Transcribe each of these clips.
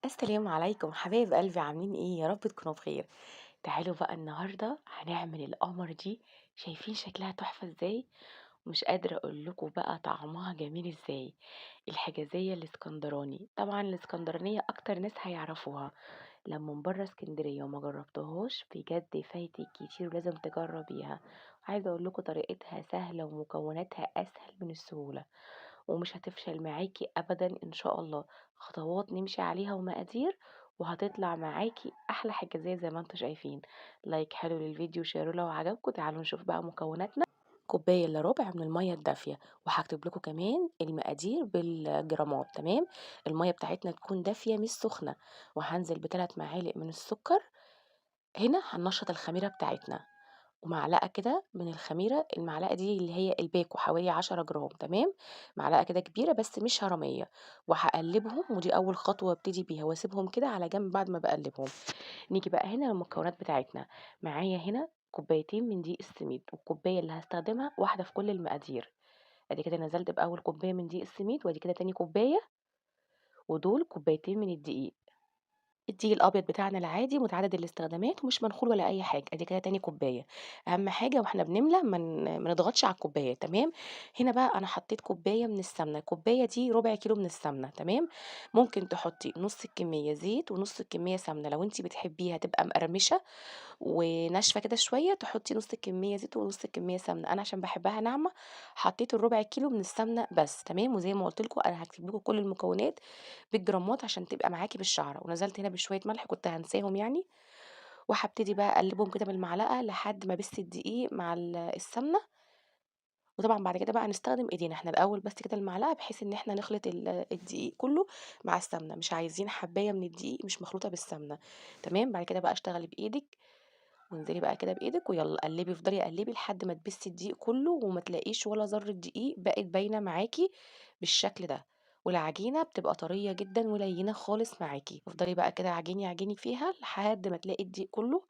السلام عليكم حبايب قلبي، عاملين ايه؟ يا رب تكونوا بخير. تعالوا بقى النهارده هنعمل القمر دي. شايفين شكلها تحفه ازاي؟ مش قادره اقول لكم بقى طعمها جميل ازاي. الحجازيه الاسكندراني، طبعا الاسكندرانيه اكتر ناس هيعرفوها. لما من بره اسكندريه وما جربتهاش بجد فايتك كتير ولازم تجربيها. عايزه اقول لكم طريقتها سهله ومكوناتها اسهل من السهوله، ومش هتفشل معاكي ابدا ان شاء الله. خطوات نمشي عليها ومقادير، وهتطلع معاكي احلى حجازيه زي ما انتم شايفين. لايك حلو للفيديو، شيروا لو عجبكم. تعالوا نشوف بقى مكوناتنا. كوبايه الا ربع من الميه الدافيه، وهكتب لكم كمان المقادير بالجرامات. تمام. الميه بتاعتنا تكون دافيه مش سخنه. وهنزل بثلاث معالق من السكر. هنا هننشط الخميره بتاعتنا، ومعلقة كده من الخميرة. المعلقة دي اللي هي الباكو حوالي 10 جرام. تمام. معلقة كده كبيرة بس مش هرمية. وهقلبهم، ودي أول خطوة ابتدي بيها، واسيبهم كده على جنب بعد ما بقلبهم. نيجي بقى هنا للمكونات بتاعتنا. معايا هنا كوبايتين من دقيق السميد، والكوباية اللي هستخدمها واحدة في كل المقادير. ادي كده نزلت بأول كوباية من دقيق السميد، وادي كده تاني كوباية، ودول كوبايتين من الدقيق. الدقيق الابيض بتاعنا العادي متعدد الاستخدامات ومش منخول ولا اي حاجه. ادي كده تاني كوبايه. اهم حاجه واحنا بنملى ما نضغطش على الكوبايات. تمام. هنا بقى انا حطيت كوبايه من السمنه. الكوبايه دي ربع كيلو من السمنه. تمام. ممكن تحطي نص الكميه زيت ونص الكميه سمنه، لو انت بتحبيها تبقى مقرمشه وناشفة كده شوية تحطي نُص الكمية زيت ونُص الكمية سمنة. أنا عشان باحبها ناعمة حطيت الربع كيلو من السمنة بس. تمام. وزي ما قُلت لكم أنا هاكتب لكم كل المكونات بالجرامات عشان تبقى معاكِ بالشعرة. ونزلت هنا بشوية ملح كنت هانساهم يعني. وهابتدي بقى أقلّبهم كده بالمعلقة لحد ما أبِس الدقيق مع السمنة. وطبعًا بعد كده بقى هنستخدم إيدينا. إحنا الأول بس كده المعلقة بحيث إن إحنا نخلط الدقيق كله مع السمنة، مش عايزين حباية من الدقيق مش مخلوطة بالسمنة. تمام. بعد كده بقى اشتغلي بإيدِك، وانزلي بقى كده بايدك ويلا قلبي، افضلي قلبي لحد ما تبسي الدقيق كله وما تلاقيش ولا ذره دقيق بقت باينه معاكي بالشكل ده. والعجينه بتبقى طريه جدا ولينه خالص معاكي. افضلي بقى كده عجيني عجيني فيها لحد ما تلاقي الدقيق كله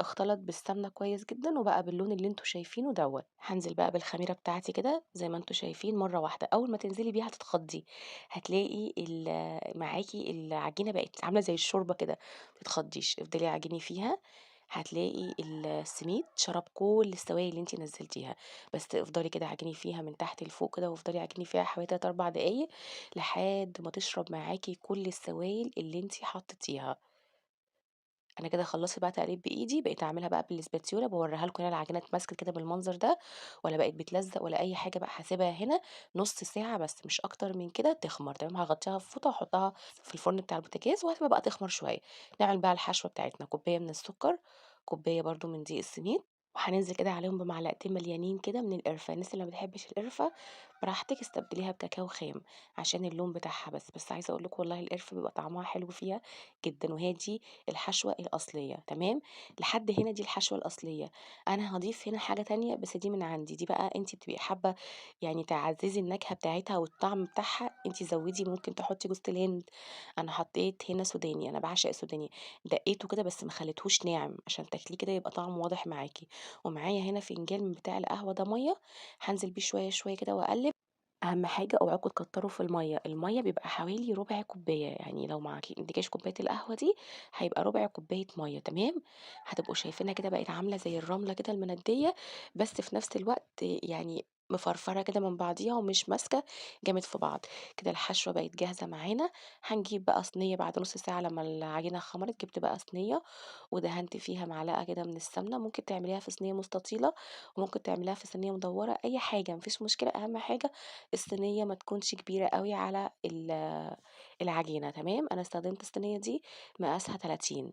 اختلط بالسمنه كويس جدا وبقى باللون اللي انتوا شايفينه دوت. هنزل بقى بالخميره بتاعتي كده زي ما انتوا شايفين مره واحده. اول ما تنزلي بيها هتتخضي، هتلاقي معاكي العجينه بقت عامله زي الشوربه كده. متتخضيش، افضلي عجيني فيها. هتلاقي السميد شرب كل السوائل اللي انت نزلتيها. بس افضلي كده عجيني فيها من تحت لفوق كده، وافضلي عجيني فيها حوالي 3 4 دقايق لحد ما تشرب معاكي كل السوائل اللي انت حطيتيها. أنا كده خلّصت بقى تقليب بإيدي، بقيت أعملها بقى بالإسباتيولا باورّيها لكم هنا العجينة اتماسكت كده بالمنظر ده، ولا بقت بتلزق ولا أي حاجة بقى. هاسيبها هنا نُص ساعة بس مش أكتر من كده تخمر. تمام. هاغطّيها بفوطة واحطها في الفرن بتاع البوتاجاز وهاسيبها بقى تخمر شوية. نعمل بقى الحشوة بتاعتنا. كوباية من السكر، كوباية برضه من دقيق السميد، وهننزل كده عليهم بمعلقتين مليانين كده من القرفة. الناس اللي ما بتحبش القرفة براحتك استبدليها بكاكاو خام عشان اللون بتاعها بس. بس عايزة أقول لكم والله القرفة بيبقى طعمها حلو فيها جدًا، وهي دي الحشوة الأصلية. تمام. لحد هنا دي الحشوة الأصلية. أنا هاضيف هنا حاجة تانية بس دي من عندي، دي بقى أنتِ بتبقي حابة يعني تعزّزي النكهة بتاعتها والطعم بتاعها، أنتِ زوّدي ممكن تحطّي جوز الهند. أنا حطيت هنا سوداني، أنا باعشق السوداني. دقيته كده بس ما خليتهوش ناعم عشان تاكليه كده يبقى طعمه واضح معاكِ. ومعايا هنا فنجان من بتاع القهوة ده مَيّة، هانزل بيه شوية شوية كده وأقلّب. أهم حاجة اوعكوا تكتروا في المَيّة. المَيّة بيبقى حوالي ربع كوباية، يعني لو معندكيش كوباية القهوة دي هيبقى ربع كوباية مَيّة. تمام. هتبقوا شايفينها كده بقت عاملة زي الرملة كده المندية، بس في نفس الوقت يعني مفرفرة كده من بعضيها ومش ماسكة جامد في بعض. كده الحشوة بقت جاهزة معانا. هنجيب بقى صينية بعد نص ساعة لما العجينة خمرت. جبت بقى صينية ودهنت فيها معلقة كده من السمنة. ممكن تعمليها في صينية مستطيلة وممكن تعمليها في صينية مدورة، أي حاجة مفيش مشكلة. أهم حاجة الصينية ما تكونش كبيرة أوي على العجينة. تمام. أنا استخدمت الصينية دي مقاسها 30.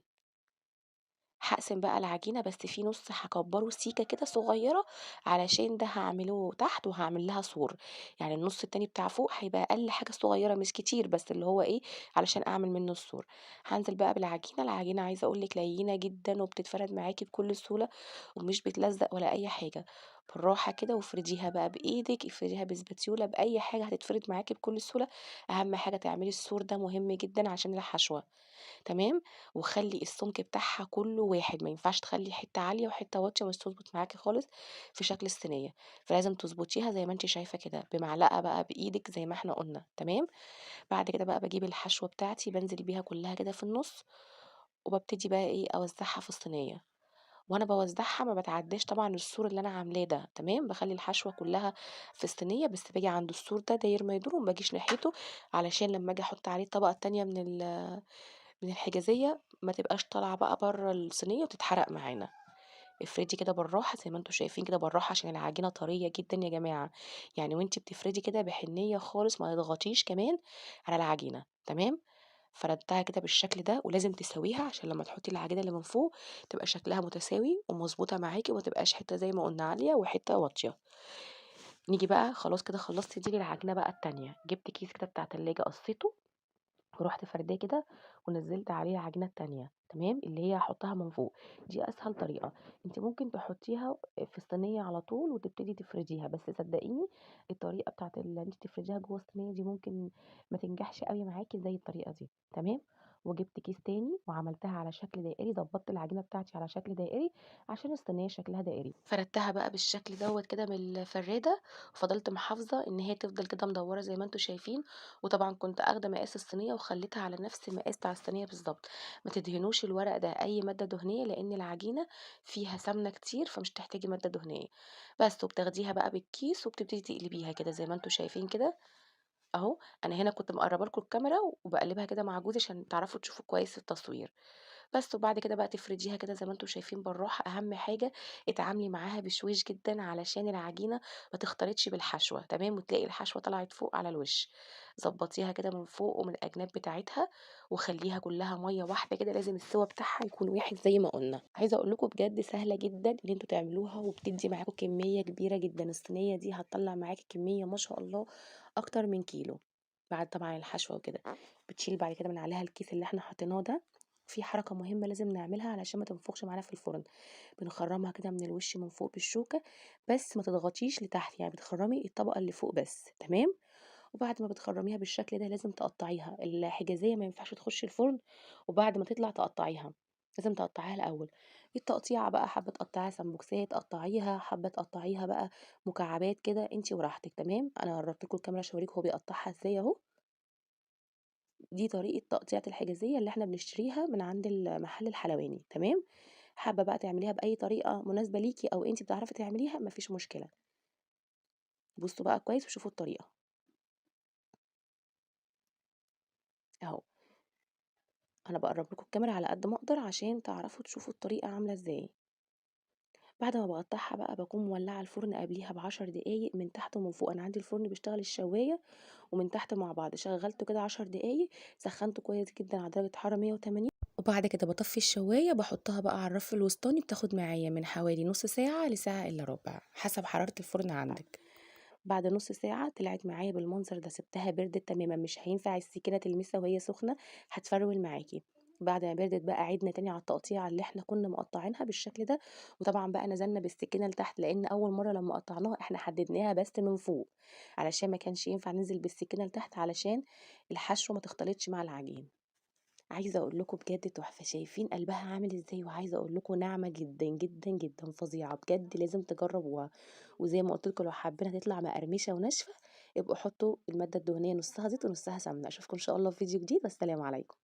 هاقسم بقى العجينة بس في نُص هاكبّره سيكة كده صغيّرة علشان ده هاعمله تحت وهاعمل لها سور. يعني النُص التاني بتاع فوق هيبقى أقل حاجة صغيّرة مش كتير، بس اللي هو إيه، علشان أعمل منه السور. هانزل بقى بالعجينة. العجينة عايزة أقول لِك ليّنة جدًا وبتتفرد معاكِ بكل سهولة ومش بتلزق ولا أي حاجة. بالراحة كده وافرديها بقى بإيدِك، افرديها بسباتيولا، بأي حاجة هتتفرد معاكِ بكل سهولة، أهم حاجة تعملي السور ده مهم جدًا عشان الحشوة. تمام، وخلّي السمك بتاعها كلّه واحد، ما ينفعش تخلّي حتّة عالية وحتّة واطية مش تضبط معاكِ خالص في شكل الصينية، فلازم تضبطيها زي ما أنتِ شايفة كده، بمعلقة بقى بإيدِك زي ما إحنا قُلنا، تمام. بعد كده بقى باجيب الحشوة بتاعتي بانزل بيها كلّها كده في النُص، وبابتدي بقى إيه أوزّعها في الصينية، وأنا باوزّعها ما باتعدّاش طبعًا السور اللي أنا عاملاه ده، تمام، باخلّي الحشوة كلّها في الصينية، بس باجي عند السور ده داير ما يدور وما باجيش ناحيته، علشان لمّا آجي أحط عليه الطبقة التانية من الحجازية ما تبقاش طالعة بقى برّه الصينية وتتحرق معانا. افردي كده بالراحة زي ما أنتم شايفين كده بالراحة عشان العجينة طرية جدًا يا جماعة، يعني وأنتِ بتفردي كده بحنيّة خالص ما تضغطيش كمان على العجينة، تمام. فردتها كده بالشكل ده ولازم تساويها عشان لمّا تحطي العجينة اللي من فوق تبقى شكلها متساوي ومضبوطة معاكِ وما تبقاش حتّة زي ما قُلنا عالية وحتّة واطية. نيجي بقى خلاص كده خلّصتِ دي للعجينة بقى التانية، جبت كيس كده بتاع تلاجة قصّيته ورُحت فرداه كده ونزّلت عليه العجينة التانية تمام، اللي هي هاحطها من فوق، دي أسهل طريقة. أنتِ ممكن تحطيها في الصينية على طول وتبتدي تفرديها، بس صدقيني الطريقة بتاعة إن أنتِ تفرديها جوّه الصينية دي ممكن ما تنجحش أوي معاكِ زي الطريقة دي، تمام. وجبت كيس تاني وعملتها على شكل دائري، ضبّطت العجينة بتاعتي على شكل دائري عشان الصينية شكلها دائري، فردتها بقى بالشكل دوّة كده بالفرادة، وفضلت محافظة إن هي تفضل كده مدوّرة زي ما أنتم شايفين. وطبعًا كنت آخدة مقاس الصينية وخلّيتها على نفس المقاس بتاع الصينية بالضبط، ما تدهنوش الورق ده أي مادة دهنية لإن العجينة فيها سمنة كتير فمش هتحتاجي مادة دهنية، بس وبتاخديها بقى بالكيس وبتبتدي تقلبيها كده زي ما أنتم شايفين كده أهو. أنا هنا كنت مقرّبة لكم الكاميرا وباقلّبها كده مع جوزي عشان تعرفوا تشوفوا كويس في التصوير. بس وبعد كده بقى تفرديها كده زي ما أنتم شايفين بالراحة، أهم حاجة اتعاملي معاها بشويش جدًا علشان العجينة ما تختلطش بالحشوة تمام، وتلاقي الحشوة طلعت فوق على الوش. ضبّطيها كده من فوق ومن الأجناب بتاعتها وخلّيها كلّها مَيّة واحدة كده، لازم السِوَى بتاعها يكون واحد زي ما قُلنا. عايزة أقول لكم بجد سهلة جدًا إن أنتم تعملوها وبتدّي معاكم كمية كبيرة جدًا، الصينية دي هتطلّع معاكِ كمية ما شاء الله أكتر من كيلو، بعد طبعًا الحشوة وكده. بتشيلي بعد كده من عليها الكيس اللي إحنا حطيناه ده. في حركة مهمة لازم نعملها علشان ما تنفُخش معانا في الفرن، بنخرّمها كده من الوش من فوق بالشوكة، بس ما تضغطيش لتحت، يعني بتخرّمي الطبقة اللي فوق بس، تمام. وبعد ما بتخرّميها بالشكل ده لازم تقطّعيها، الحجازية ما ينفعش تخش الفرن وبعد ما تطلع تقطّعيها، لازم تقطّعيها الأول. التقطيعة بقى حابة تقطّعيها سمبوكسات قطّعيها، حابة تقطّعيها بقى مكعبات كده أنتِ وراحتك، تمام. أنا قرّبت لكم الكاميرا عشان أوريكم هو بيقطّعها إزاي أهو. دي طريقة تقطيعة الحجازية اللي إحنا بنشتريها من عند المحل الحلواني، تمام. حابة بقى تعمليها بأي طريقة مناسبة ليكِ أو أنتِ بتعرفي تعمليها ما فيش مشكلة. بصوا بقى كويس وشوفوا الطريقة أهو. أنا باقرّب لكم الكاميرا على قد ما أقدر عشان تعرفوا تشوفوا الطريقة عاملة إزاي. بعد ما باقطّعها بقى باكون مولّعة الفرن قبليها ب10 دقايق من تحت ومن فوق، أنا عندي الفرن بيشتغل الشواية ومن تحت مع بعض، شغّلته كده 10 دقايق، سخّنته كويس جدًا على درجة حرارة 180 وبعد كده باطفّي الشواية باحطها بقى على الرف الوسطاني، بتاخد معايا من حوالي نُص ساعة لساعة إلا ربع، حسب حرارة الفرن عندِك. بعد نُص ساعة طلعت معايا بالمنظر ده، سِبتها بردت تمامًا، مش هينفع السكينة تلمسها وهي سخنة، هتفرول معاكِ. بعد ما بردت بقى عِدنا تاني على التقطيعة اللي إحنا كنا مقطّعينها بالشكل ده، وطبعًا بقى نزلنا بالسكينة لتحت، لإن أول مرّة لمّا قطعناها إحنا حددناها بس من فوق، علشان ما كانش ينفع ننزل بالسكينة لتحت علشان الحشوة ما تختلطش مع العجين. عايزة أقول لكم بجد تحفة، شايفين قلبها عامل إزاي، وعايزة أقول لكم ناعمة جدًا، جدًا، جدًا، فظيعة، بجد لازم تجربوها. وزي ما قُلت لكم لو حابينها تطلع مقرمشة وناشفة، ابقوا حطوا المادة الدهنية نُصّها زيت ونُصّها سمنة. أشوفكم إن شاء الله في فيديو جديد، والسلام عليكم.